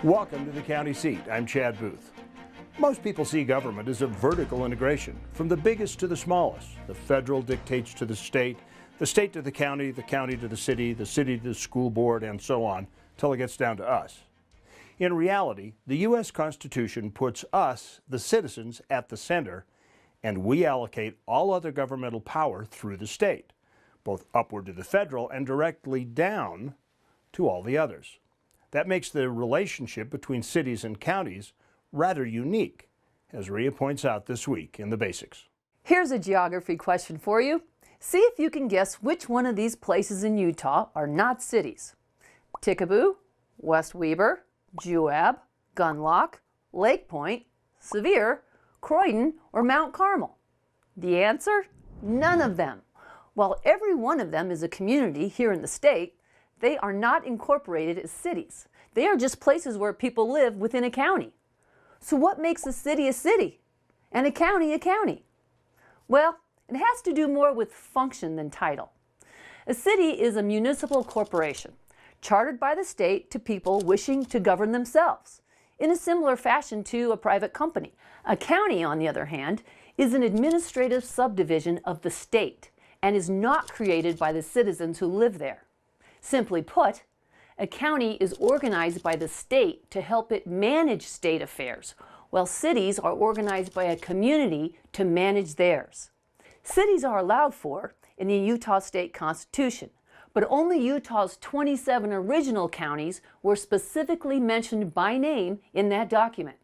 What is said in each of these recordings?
Welcome to the county seat. I'm Chad Booth. Most people see government as a vertical integration, from the biggest to the smallest. The federal dictates to the state to the county to the city to the school board, and so on, till it gets down to us. In reality, the U.S. Constitution puts us, the citizens, at the center, and we allocate all other governmental power through the state, both upward to the federal and directly down to all the others. That makes the relationship between cities and counties rather unique, as Rhea points out this week in the Basics. Here's a geography question for you. See if you can guess which one of these places in Utah are not cities. Tickaboo, West Weber, Juab, Gunlock, Lake Point, Sevier, Croydon, or Mount Carmel? The answer? None of them. While every one of them is a community here in the state, they are not incorporated as cities. They are just places where people live within a county. So what makes a city and a county a county? Well, it has to do more with function than title. A city is a municipal corporation, chartered by the state to people wishing to govern themselves, in a similar fashion to a private company. A county, on the other hand, is an administrative subdivision of the state and is not created by the citizens who live there. Simply put, a county is organized by the state to help it manage state affairs, while cities are organized by a community to manage theirs. Cities are allowed for in the Utah State Constitution, but only Utah's 27 original counties were specifically mentioned by name in that document.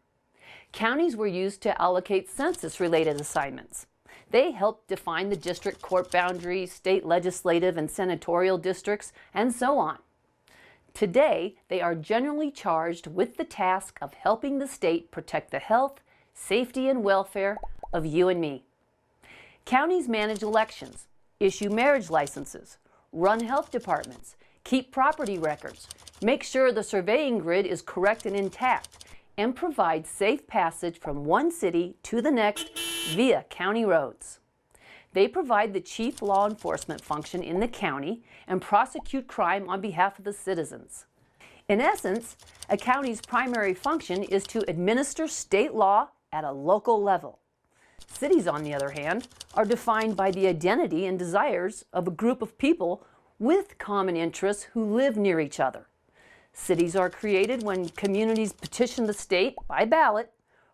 Counties were used to allocate census-related assignments. They helped define the district court boundaries, state legislative and senatorial districts, and so on. Today, they are generally charged with the task of helping the state protect the health, safety, and welfare of you and me. Counties manage elections, issue marriage licenses, run health departments, keep property records, make sure the surveying grid is correct and intact, and provide safe passage from one city to the next via county roads. They provide the chief law enforcement function in the county and prosecute crime on behalf of the citizens. In essence, a county's primary function is to administer state law at a local level. Cities, on the other hand, are defined by the identity and desires of a group of people with common interests who live near each other. Cities are created when communities petition the state by ballot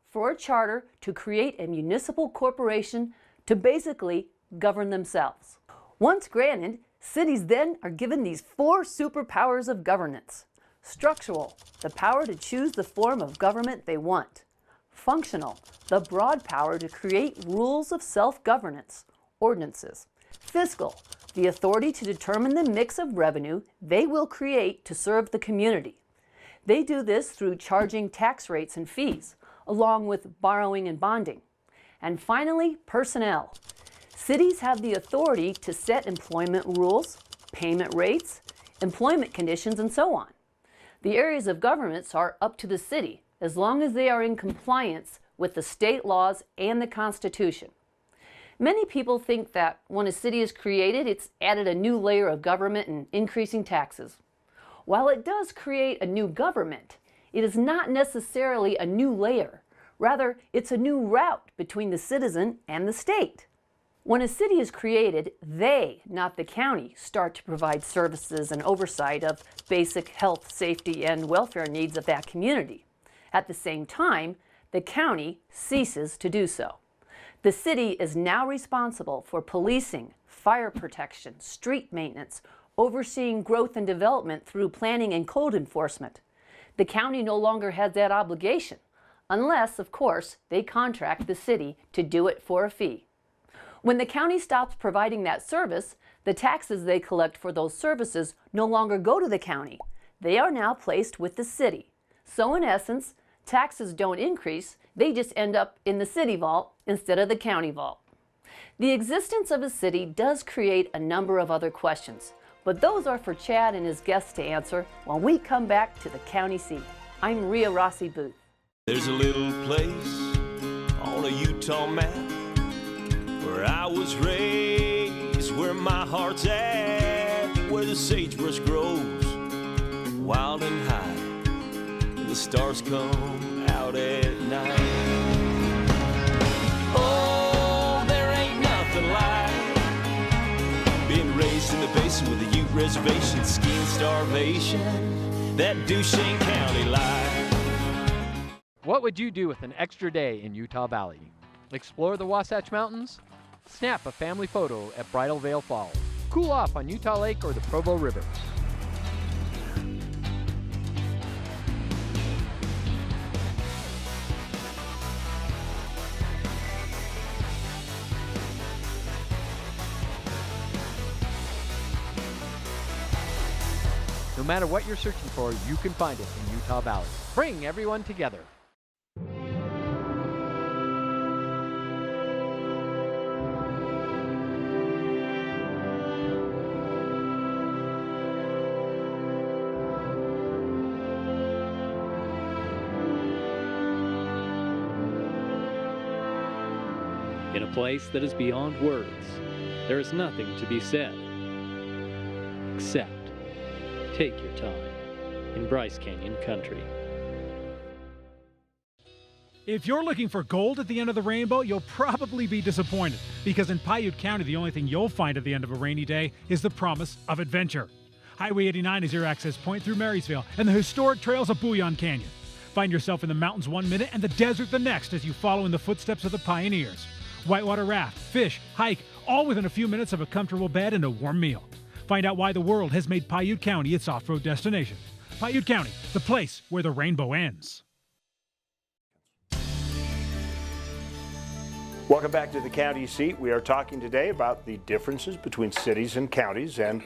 for a charter to create a municipal corporation to basically govern themselves. Once granted, cities then are given these 4 superpowers of governance. Structural, the power to choose the form of government they want. Functional, the broad power to create rules of self-governance, ordinances. Fiscal, the authority to determine the mix of revenue they will create to serve the community. They do this through charging tax rates and fees, along with borrowing and bonding. And finally, personnel. Cities have the authority to set employment rules, payment rates, employment conditions, and so on. The areas of governments are up to the city, as long as they are in compliance with the state laws and the Constitution. Many people think that when a city is created, it's added a new layer of government and increasing taxes. While it does create a new government, it is not necessarily a new layer. Rather, it's a new route between the citizen and the state. When a city is created, they, not the county, start to provide services and oversight of basic health, safety, and welfare needs of that community. At the same time, the county ceases to do so. The city is now responsible for policing, fire protection, street maintenance, overseeing growth and development through planning and code enforcement. The county no longer has that obligation, unless, of course, they contract the city to do it for a fee. When the county stops providing that service, the taxes they collect for those services no longer go to the county. They are now placed with the city. So in essence, taxes don't increase, they just end up in the city vault instead of the county vault. The existence of a city does create a number of other questions, but those are for Chad and his guests to answer when we come back to the county seat. I'm Rhea Rossi Booth. There's a little place on a Utah map where I was raised, where my heart's at, where the sagebrush grows wild and high. The stars come out at night. Oh, there ain't nothing like being raised in the basin with a Ute reservation, skiing starvation, that Duchesne County life. What would you do with an extra day in Utah Valley? Explore the Wasatch Mountains? Snap a family photo at Bridal Veil Falls. Cool off on Utah Lake or the Provo River. No matter what you're searching for, you can find it in Utah Valley. Bring everyone together. In a place that is beyond words, there is nothing to be said, except take your time in Bryce Canyon country. If you're looking for gold at the end of the rainbow, you'll probably be disappointed, because in Piute County, the only thing you'll find at the end of a rainy day is the promise of adventure. Highway 89 is your access point through Marysville and the historic trails of Bouillon Canyon. Find yourself in the mountains one minute and the desert the next as you follow in the footsteps of the pioneers. Whitewater raft, fish, hike, all within a few minutes of a comfortable bed and a warm meal. Find out why the world has made Piute County its off-road destination. Piute County, the place where the rainbow ends. Welcome back to the county seat. We are talking today about the differences between cities and counties, and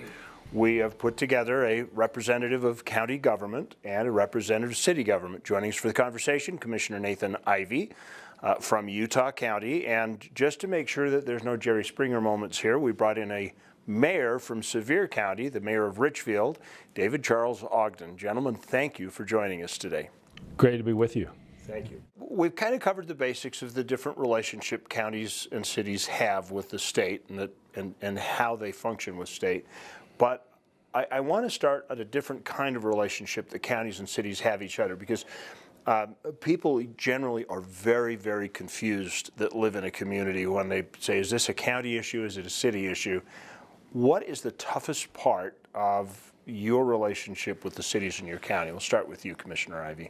we have put together a representative of county government and a representative of city government. Joining us for the conversation, Commissioner Nathan Ivey from Utah County. And just to make sure that there's no Jerry Springer moments here, we brought in a mayor from Sevier County, the mayor of Richfield, David Charles Ogden. Gentlemen, thank you for joining us today. Great to be with you. Thank you. We've kind of covered the basics of the different relationship counties and cities have with the state and how they function with state. But I want to start at a different kind of relationship that counties and cities have each other, because people generally are very, very confused that live in a community when they say, is this a county issue? Is it a city issue? What is the toughest part of your relationship with the cities in your county? We'll start with you, Commissioner Ivey.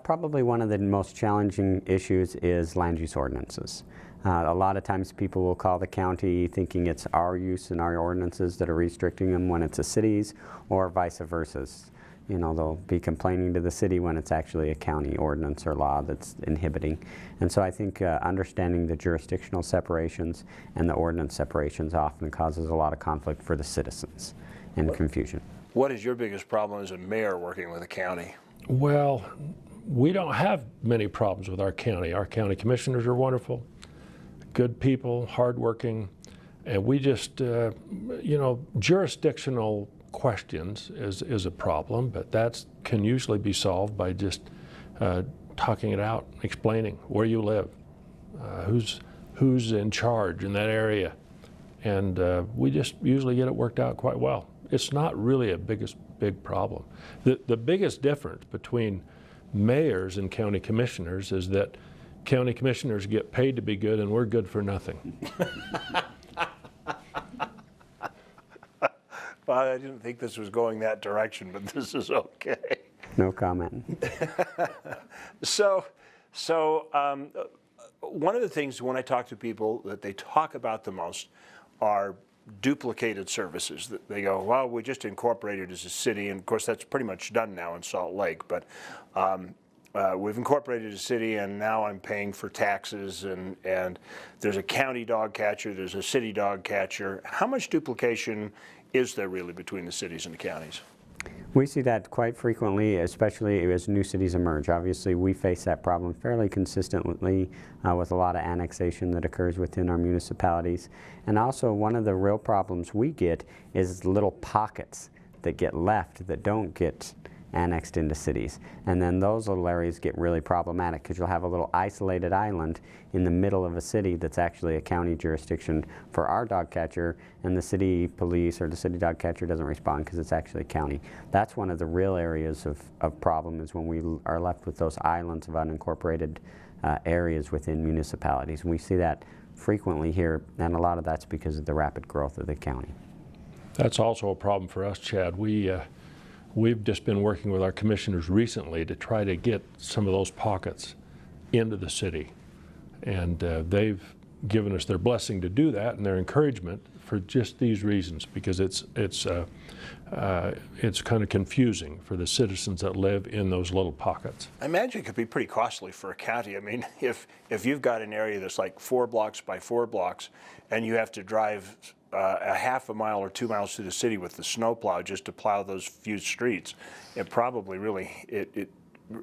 Probably one of the most challenging issues is land use ordinances. A lot of times people will call the county thinking it's our use and our ordinances that are restricting them when it's a city's, or vice versa. You know, they'll be complaining to the city when it's actually a county ordinance or law that's inhibiting. And so I think understanding the jurisdictional separations and the ordinance separations often causes a lot of conflict for the citizens and confusion. What is your biggest problem as a mayor working with a county? Well, we don't have many problems with our county. Our county commissioners are wonderful, good people, hardworking, and we just, you know, jurisdictional questions is a problem, but that can usually be solved by just talking it out, explaining where you live, who's in charge in that area, and we just usually get it worked out quite well. It's not really a big problem. The biggest difference between mayors and county commissioners is that county commissioners get paid to be good and we're good for nothing. Well, I didn't think this was going that direction, but this is okay. No comment. So one of the things when I talk to people that they talk about the most are duplicated services. That they go, well, we just incorporated as a city, and of course that's pretty much done now in Salt Lake, but we've incorporated a city and now I'm paying for taxes, and there's a county dog catcher, there's a city dog catcher. How much duplication is there really between the cities and the counties? We see that quite frequently, especially as new cities emerge. Obviously, we face that problem fairly consistently with a lot of annexation that occurs within our municipalities. And also, one of the real problems we get is little pockets that get left that don't get annexed into cities. And then those little areas get really problematic because you'll have a little isolated island in the middle of a city that's actually a county jurisdiction for our dog catcher, and the city police or the city dog catcher doesn't respond because it's actually county. That's one of the real areas of problem, is when we are left with those islands of unincorporated areas within municipalities. And we see that frequently here, and a lot of that's because of the rapid growth of the county. That's also a problem for us, Chad. We've just been working with our commissioners recently to try to get some of those pockets into the city. And they've given us their blessing to do that and their encouragement for just these reasons, because it's kind of confusing for the citizens that live in those little pockets. I imagine it could be pretty costly for a county. I mean, if you've got an area that's like 4 blocks by 4 blocks and you have to drive a half a mile or 2 miles through the city with the snowplow just to plow those few streets, it probably really, it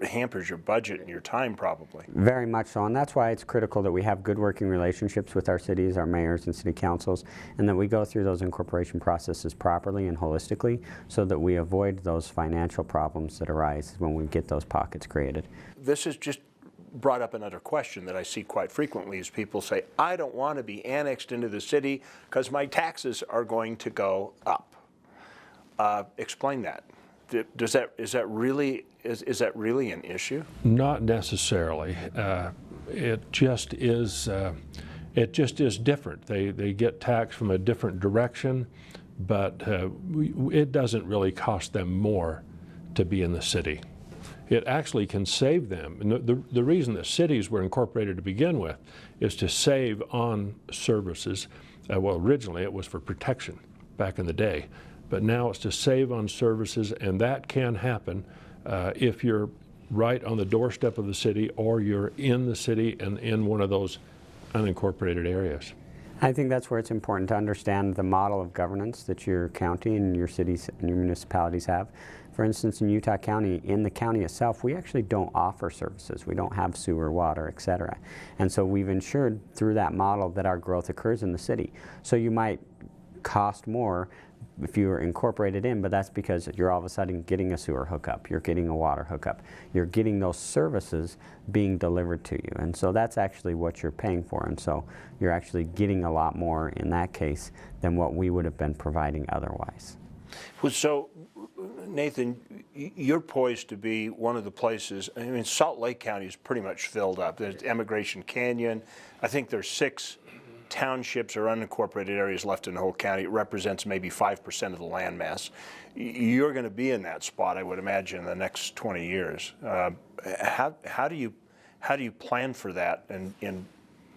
hampers your budget and your time probably. Very much so, and that's why it's critical that we have good working relationships with our cities, our mayors and city councils, and that we go through those incorporation processes properly and holistically so that we avoid those financial problems that arise when we get those pockets created. This has just brought up another question that I see quite frequently, is people say, I don't want to be annexed into the city because my taxes are going to go up. Explain that. Is that really an issue? Not necessarily. It just is different. They get taxed from a different direction, but it doesn't really cost them more to be in the city. It actually can save them. And the reason that cities were incorporated to begin with is to save on services. Well, originally it was for protection back in the day, but now it's to save on services, and that can happen if you're right on the doorstep of the city or you're in the city and in one of those unincorporated areas. I think that's where it's important to understand the model of governance that your county and your cities and your municipalities have. For instance, in Utah County, in the county itself, we actually don't offer services. We don't have sewer, water, etc. And so we've ensured through that model that our growth occurs in the city. So you might cost more if you are incorporated in, but that's because you're all of a sudden getting a sewer hookup, you're getting a water hookup, you're getting those services being delivered to you. And so that's actually what you're paying for. And so you're actually getting a lot more in that case than what we would have been providing otherwise. Well, so, Nathan, you're poised to be one of the places. I mean, Salt Lake County is pretty much filled up. There's Emigration Canyon. I think there's 6 townships or unincorporated areas left in the whole county. It represents maybe 5% of the land mass. You're going to be in that spot, I would imagine, in the next 20 years. How do you plan for that in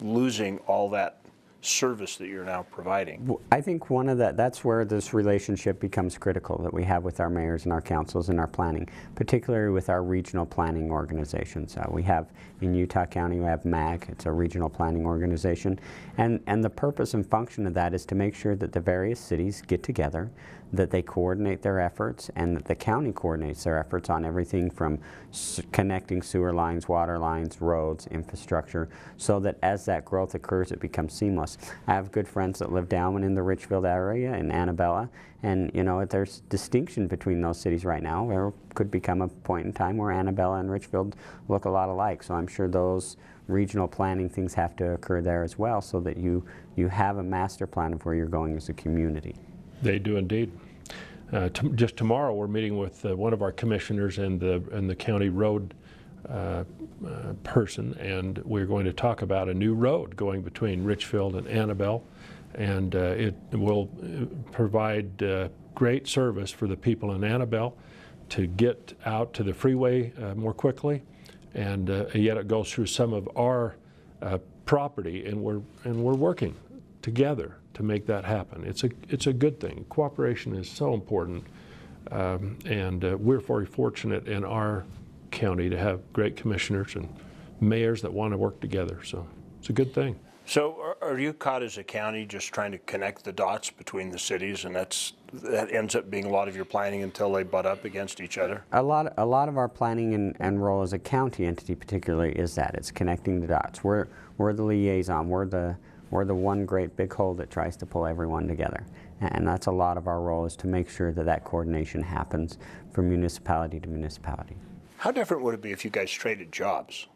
losing all that service that you're now providing? I think that's where this relationship becomes critical that we have with our mayors and our councils and our planning, particularly with our regional planning organizations. We have in Utah County, we have MAG, it's a regional planning organization, and the purpose and function of that is to make sure that the various cities get together, that they coordinate their efforts, and that the county coordinates their efforts on everything from connecting sewer lines, water lines, roads, infrastructure, so that as that growth occurs, it becomes seamless. I have good friends that live down in the Richfield area in Annabella, and you know, there's distinction between those cities right now. There could become a point in time where Annabella and Richfield look a lot alike, so I'm sure those regional planning things have to occur there as well, so that you have a master plan of where you're going as a community. They do indeed. Just tomorrow we're meeting with one of our commissioners and the county road person, and we're going to talk about a new road going between Richfield and Annabelle, and it will provide great service for the people in Annabelle to get out to the freeway more quickly, and yet it goes through some of our property, and we're working together to make that happen. It's a good thing. Cooperation is so important, and we're very fortunate in our county to have great commissioners and mayors that want to work together. So it's a good thing. So are you caught as a county just trying to connect the dots between the cities, and that ends up being a lot of your planning until they butt up against each other? A lot of our planning and role as a county entity particularly is that. It's connecting the dots. We're the liaison. We're We're the one great big whole that tries to pull everyone together. And that's a lot of our role, is to make sure that that coordination happens from municipality to municipality. How different would it be if you guys traded jobs?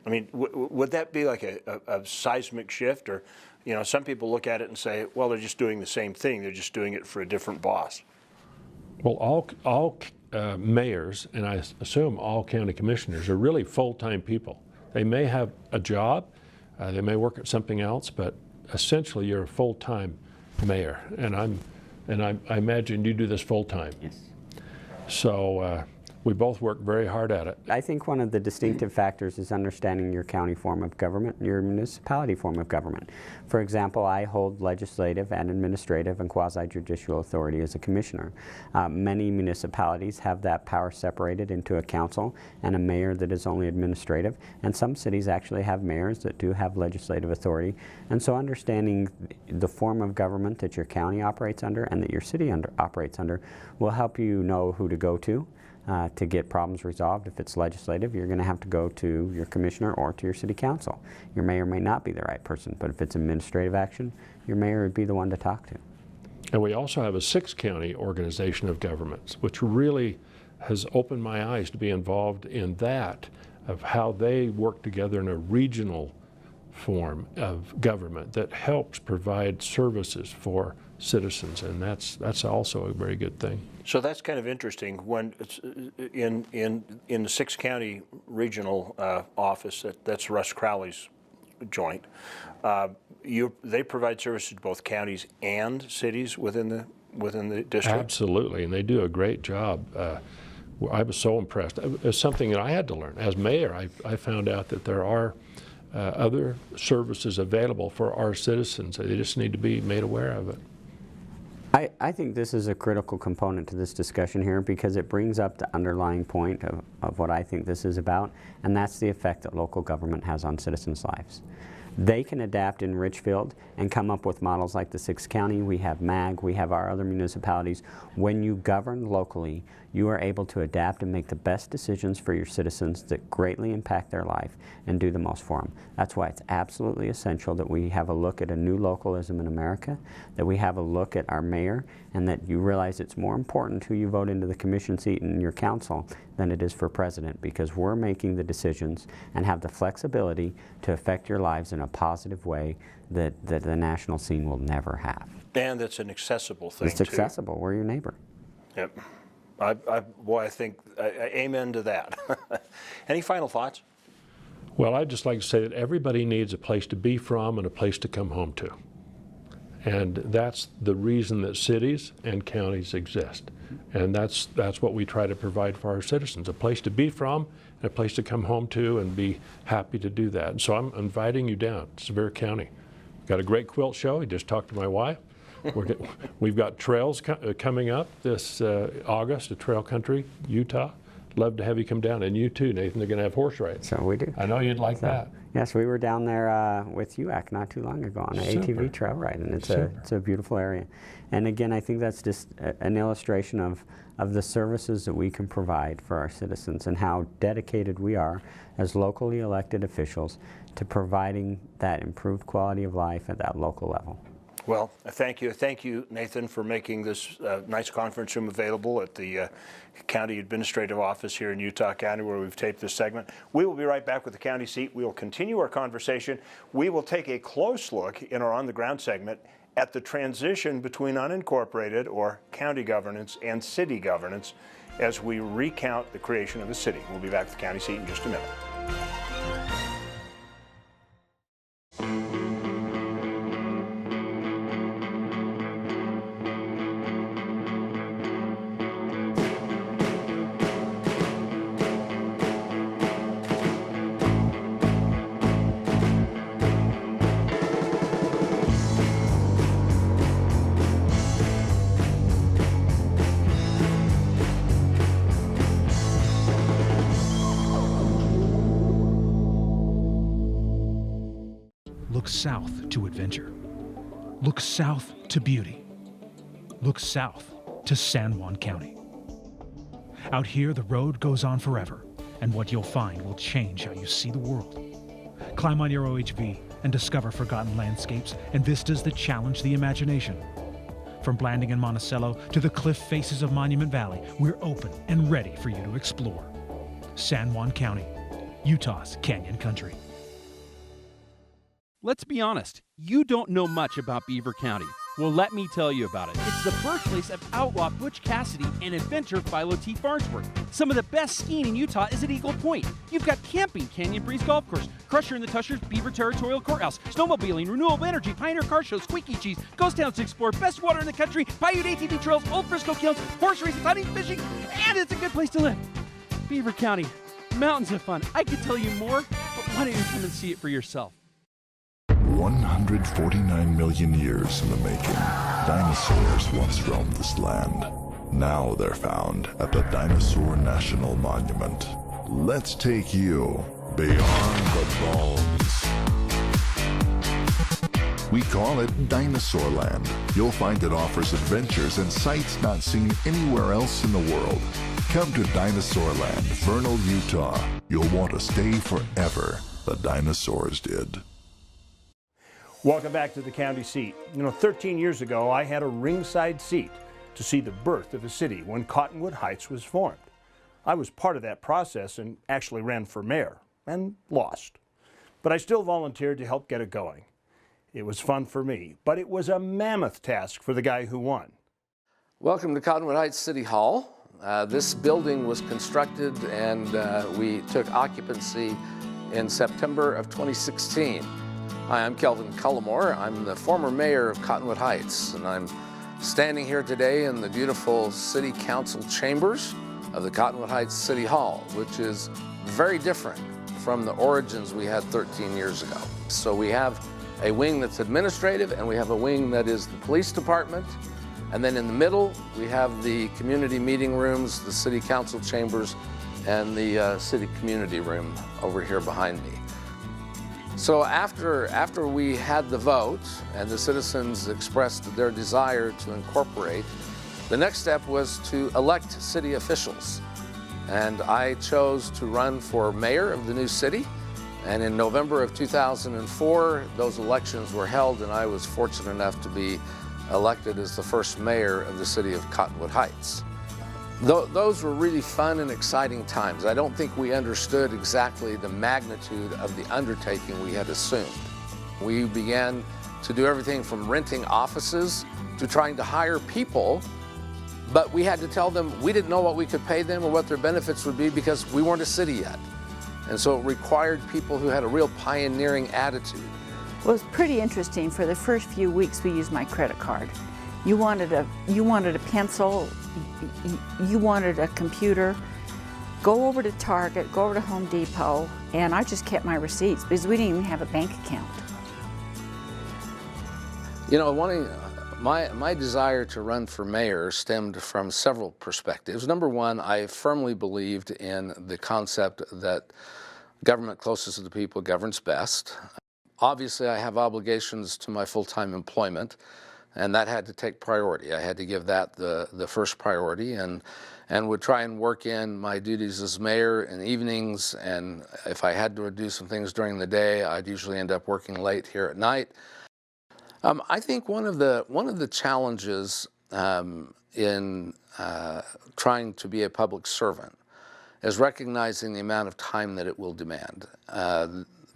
I mean, would that be like a seismic shift? Or, you know, some people look at it and say, well, they're just doing the same thing. They're just doing it for a different boss. Well, all mayors, and I assume all county commissioners, are really full-time people. They may have a job, they may work at something else, but essentially you're a full-time mayor. And I imagine you do this full-time. Yes. So we both work very hard at it. I think one of the distinctive factors is understanding your county form of government and your municipality form of government. For example, I hold legislative and administrative and quasi-judicial authority as a commissioner. Many municipalities have that power separated into a council and a mayor that is only administrative, and some cities actually have mayors that do have legislative authority. And so understanding the form of government that your county operates under and that your city operates under will help you know who to go to get problems resolved. If it's legislative, you're going to have to go to your commissioner or to your city council. Your mayor may not be the right person, but if it's administrative action, your mayor would be the one to talk to. And we also have a 6-county organization of governments, which really has opened my eyes to be involved in that, of how they work together in a regional form of government that helps provide services for citizens, and that's also a very good thing. So that's kind of interesting. When it's in the 6-county regional office, that's Russ Crowley's joint. They provide services to both counties and cities within the district. Absolutely, and they do a great job. I was so impressed. It's something that I had to learn as mayor. I found out that there are other services available for our citizens. They just need to be made aware of it. I think this is a critical component to this discussion here, because it brings up the underlying point of what I think this is about, and that's the effect that local government has on citizens' lives. They can adapt in Richfield and come up with models like the 6th County. We have MAG, we have our other municipalities. When you govern locally, you are able to adapt and make the best decisions for your citizens that greatly impact their life and do the most for them. That's why it's absolutely essential that we have a look at a new localism in America, that we have a look at our mayor, and that you realize it's more important who you vote into the commission seat in your council than it is for president, because we're making the decisions and have the flexibility to affect your lives in a positive way that the national scene will never have. And it's an accessible thing, It's accessible. We're your neighbor. Yep. I think, amen to that. Any final thoughts? Well, I'd just like to say that everybody needs a place to be from and a place to come home to. And that's the reason that cities and counties exist. And that's what we try to provide for our citizens, a place to be from and a place to come home to, and be happy to do that. And so I'm inviting you down to Beaver County. We've got a great quilt show. I just talked to my wife. We've got trails coming up this August, at Trail Country, Utah. Love to have you come down, and you too, Nathan. They're going to have horse rides. So we do. I know you'd like that. Yes, we were down there with UAC not too long ago on an ATV trail ride, and it's a beautiful area. And again, I think that's just an illustration of the services that we can provide for our citizens, and how dedicated we are as locally elected officials to providing that improved quality of life at that local level. Well, thank you. Thank you, Nathan, for making this nice conference room available at the County Administrative Office here in Utah County, where we've taped this segment. We will be right back with the county seat. We will continue our conversation. We will take a close look in our On the Ground segment at the transition between unincorporated or county governance and city governance as we recount the creation of the city. We'll be back with the county seat in just a minute. Look south to adventure. Look south to beauty. Look south to San Juan County. Out here, the road goes on forever, and what you'll find will change how you see the world. Climb on your OHV and discover forgotten landscapes and vistas that challenge the imagination. From Blanding and Monticello to the cliff faces of Monument Valley, we're open and ready for you to explore. San Juan County, Utah's Canyon Country. Let's be honest, you don't know much about Beaver County. Well, let me tell you about it. It's the birthplace of outlaw Butch Cassidy and adventurer Philo T. Farnsworth. Some of the best skiing in Utah is at Eagle Point. You've got camping, Canyon Breeze Golf Course, Crusher and the Tushers, Beaver Territorial Courthouse, snowmobiling, renewable energy, Pioneer Car Show, Squeaky Cheese, ghost towns to explore, best water in the country, Paiute ATV trails, Old Frisco Kilns, horse racing, hunting, fishing, and it's a good place to live. Beaver County, mountains of fun. I could tell you more, but why don't you come and see it for yourself? 149 million years in the making, dinosaurs once roamed this land. Now they're found at the Dinosaur National Monument. Let's take you beyond the bones. We call it Dinosaur Land. You'll find it offers adventures and sights not seen anywhere else in the world. Come to Dinosaur Land, Vernal, Utah. You'll want to stay forever. The dinosaurs did. Welcome back to the county seat. 13 years ago, I had a ringside seat to see the birth of a city when Cottonwood Heights was formed. I was part of that process and actually ran for mayor and lost. But I still volunteered to help get it going. It was fun for me, but it was a mammoth task for the guy who won. Welcome to Cottonwood Heights City Hall. This building was constructed and we took occupancy in September of 2016. Hi, I'm Kelvin Cullimore. I'm the former mayor of Cottonwood Heights, and I'm standing here today in the beautiful City Council chambers of the Cottonwood Heights City Hall, which is very different from the origins we had 13 years ago. So we have a wing that's administrative, and we have a wing that is the police department, and then in the middle we have the community meeting rooms, the City Council chambers, and the city community room over here behind me. So after we had the vote and the citizens expressed their desire to incorporate, the next step was to elect city officials. And I chose to run for mayor of the new city. And in November of 2004, those elections were held, and I was fortunate enough to be elected as the first mayor of the city of Cottonwood Heights. Those were really fun and exciting times. I don't think we understood exactly the magnitude of the undertaking we had assumed. We began to do everything from renting offices to trying to hire people, but we had to tell them we didn't know what we could pay them or what their benefits would be because we weren't a city yet. And so it required people who had a real pioneering attitude. Well, it was pretty interesting. For the first few weeks, we used my credit card. You wanted a pencil, you wanted a computer, go over to Target, go over to Home Depot, and I just kept my receipts because we didn't even have a bank account. You know, my desire to run for mayor stemmed from several perspectives. Number one, I firmly believed in the concept that government closest to the people governs best. Obviously, I have obligations to my full-time employment, and that had to take priority. I had to give that the first priority, and would try and work in my duties as mayor in evenings, and if I had to do some things during the day, I'd usually end up working late here at night. I think one of the challenges in trying to be a public servant is recognizing the amount of time that it will demand.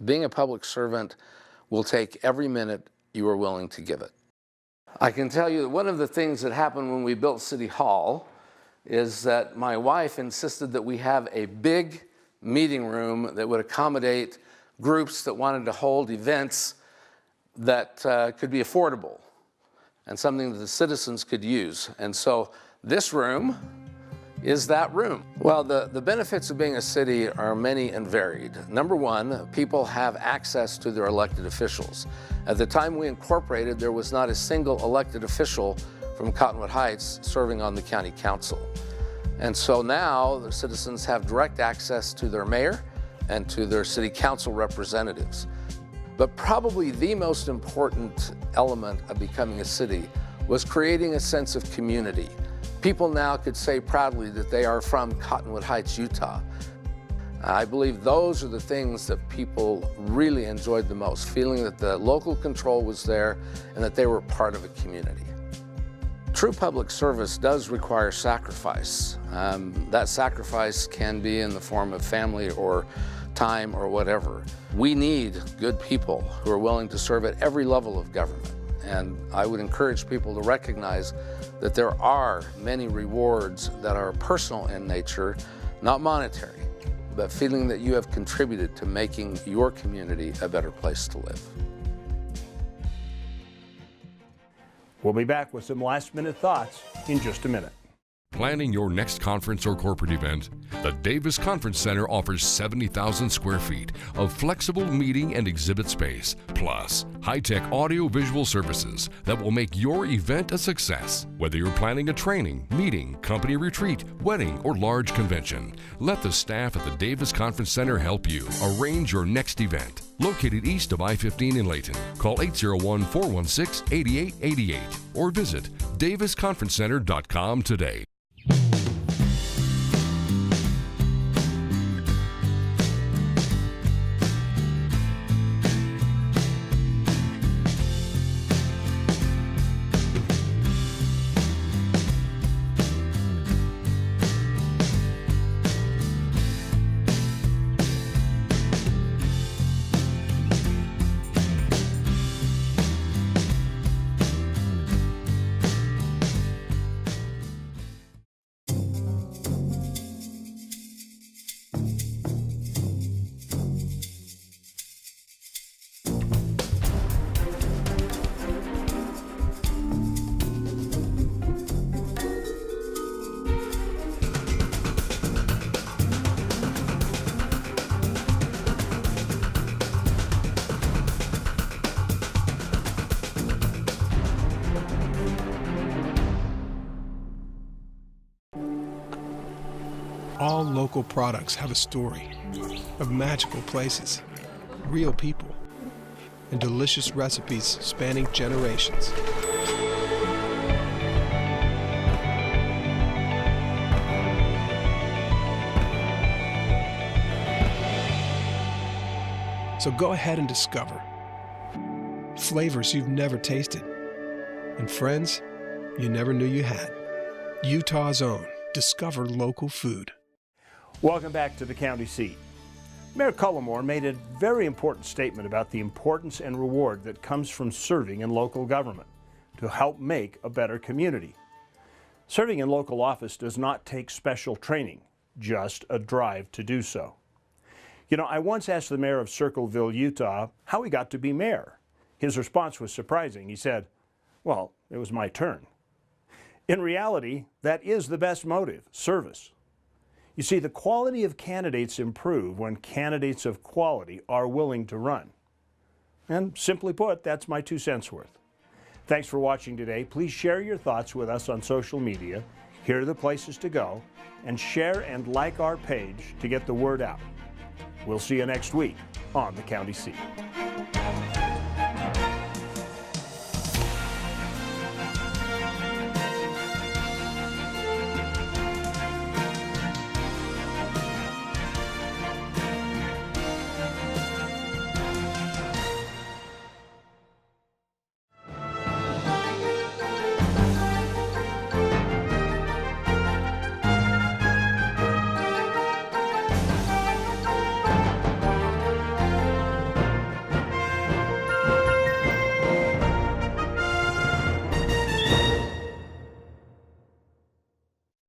Being a public servant will take every minute you are willing to give it. I can tell you that one of the things that happened when we built City Hall is that my wife insisted that we have a big meeting room that would accommodate groups that wanted to hold events that could be affordable and something that the citizens could use. And so this room is that room. Well, the benefits of being a city are many and varied. Number one, people have access to their elected officials. At the time we incorporated, there was not a single elected official from Cottonwood Heights serving on the county council. And so now the citizens have direct access to their mayor and to their city council representatives. But probably the most important element of becoming a city was creating a sense of community. People now could say proudly that they are from Cottonwood Heights, Utah. I believe those are the things that people really enjoyed the most, feeling that the local control was there and that they were part of a community. True public service does require sacrifice. That sacrifice can be in the form of family or time or whatever. We need good people who are willing to serve at every level of government. And I would encourage people to recognize that there are many rewards that are personal in nature, not monetary, but feeling that you have contributed to making your community a better place to live. We'll be back with some last-minute thoughts in just a minute. Planning your next conference or corporate event? The Davis Conference Center offers 70,000 square feet of flexible meeting and exhibit space, plus high-tech audio-visual services that will make your event a success. Whether you're planning a training, meeting, company retreat, wedding, or large convention, let the staff at the Davis Conference Center help you arrange your next event. Located east of I-15 in Layton, call 801-416-8888 or visit davisconferencecenter.com today. All local products have a story of magical places, real people, and delicious recipes spanning generations. So go ahead and discover flavors you've never tasted and friends you never knew you had. Utah's own Discover Local Food. Welcome back to the county seat. Mayor Cullimore made a very important statement about the importance and reward that comes from serving in local government to help make a better community. Serving in local office does not take special training, just a drive to do so. You know, I once asked the mayor of Circleville, Utah, how he got to be mayor. His response was surprising. He said, "Well, it was my turn." In reality, that is the best motive, service. You see, the quality of candidates improve when candidates of quality are willing to run. And simply put, that's my 2 cents worth. Thanks for watching today. Please share your thoughts with us on social media. Here are the places to go. And share and like our page to get the word out. We'll see you next week on the County Seat.